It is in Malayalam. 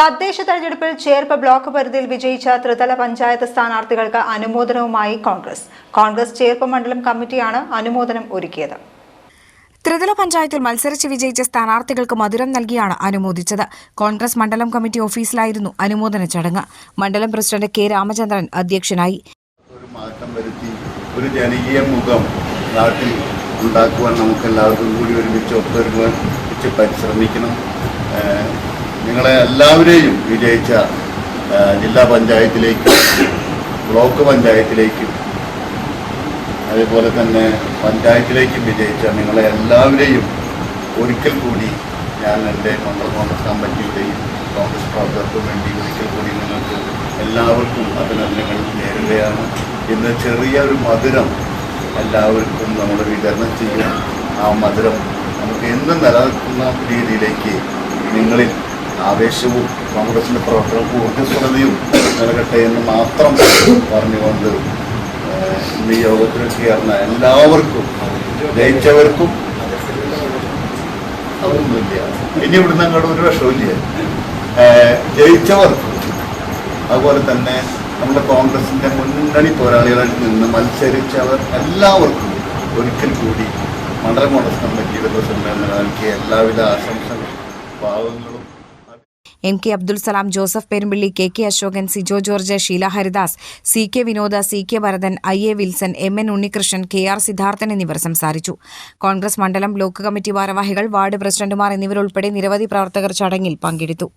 തദ്ദേശ തെരഞ്ഞെടുപ്പിൽ ചേർപ്പ് ബ്ലോക്ക് പരിധിയിൽ വിജയിച്ച ത്രിതല പഞ്ചായത്ത് സ്ഥാനാർത്ഥികൾക്ക് അനുമോദനവുമായി കോൺഗ്രസ് ചേർപ്പ് മണ്ഡലം കമ്മിറ്റിയാണ് അനുമോദനം ഒരുക്കിയത്. ത്രിതല പഞ്ചായത്തിൽ മത്സരിച്ച് വിജയിച്ച സ്ഥാനാർത്ഥികൾക്ക് മധുരം നൽകിയാണ് അനുമോദിച്ചത്. കോൺഗ്രസ് മണ്ഡലം കമ്മിറ്റി ഓഫീസിലായിരുന്നു അനുമോദന ചടങ്ങ്. മണ്ഡലം പ്രസിഡന്റ് കെ രാമചന്ദ്രൻ അധ്യക്ഷനായി. ഒരു മാറ്റം വരുത്തി ഒരു ജനകീയ മുഖം നാട്ടിൽ ഉണ്ടാക്കുവാൻ നമുക്ക് എല്ലാവർക്കും കൂടി ഒരുമിച്ച് ഒത്തൊരുങ്ങുവാൻ പരിശ്രമിക്കണം. നിങ്ങളെ എല്ലാവരെയും വിജയിച്ച ജില്ലാ പഞ്ചായത്തിലേക്കും ബ്ലോക്ക് പഞ്ചായത്തിലേക്കും അതേപോലെ തന്നെ പഞ്ചായത്തിലേക്കും വിജയിച്ച നിങ്ങളെ എല്ലാവരെയും ഒരിക്കൽ കൂടി ഞാൻ എൻ്റെ കോൺഗ്രസ് കമ്മിറ്റിയുടെയും കോൺഗ്രസ് പ്രവർത്തകർക്കും വേണ്ടി ഒരിക്കൽ കൂടി നിങ്ങൾക്ക് എല്ലാവർക്കും അഭിനന്ദനങ്ങൾ നേരുകയാണ്. ഇന്ന് ചെറിയൊരു മധുരം എല്ലാവർക്കും നമ്മൾ വിതരണം ചെയ്യും. ആ മധുരം നമുക്ക് എന്നും നിലനിൽക്കുന്ന രീതിയിലേക്ക് നിങ്ങളിൽ ആവേശവും കോൺഗ്രസിൻ്റെ പ്രവർത്തനവും ഊർജ്ജസ്വലതയും നിലകട്ടെ എന്ന് മാത്രം പറഞ്ഞുകൊണ്ട് ഇന്ന് ഈ യോഗത്തിൽ ചേർന്ന എല്ലാവർക്കും ജയിച്ചവർക്കും അതൊന്നുമില്ല, ഇനി ഇവിടുന്ന് അങ്ങോട്ട് ഒരു വിഷമില്ല, ജയിച്ചവർക്കും അതുപോലെ തന്നെ നമ്മുടെ കോൺഗ്രസിൻ്റെ മുന്നണി പോരാളികളിൽ നിന്ന് മത്സരിച്ചവർ എല്ലാവർക്കും ഒരിക്കൽ കൂടി മണ്ഡലം കോൺഗ്രസ് കമ്മിറ്റിയുടെ പ്രസിഡന്റ് നൽകിയ എല്ലാവിധ ആശംസകളും ഭാവങ്ങളും. M K Abdul Salam, Joseph Perumpilly, K K Ashokan, Sijo George, Sheela Haridas, C K Vinoda, C K Bharathan, I A Wilson, M N Unnikrishnan, K R Siddharthan എന്നിവർ സംസാരിച്ചു. കോൺഗ്രസ് മണ്ഡലം ബ്ലോക്ക് കമ്മിറ്റി ഭാരവാഹികൾ, വാർഡ് പ്രസിഡന്റുമാർ എന്നിവരുൾപ്പെടെ നിരവധി പ്രവർത്തകർ ചടങ്ങിൽ പങ്കെടുത്തു.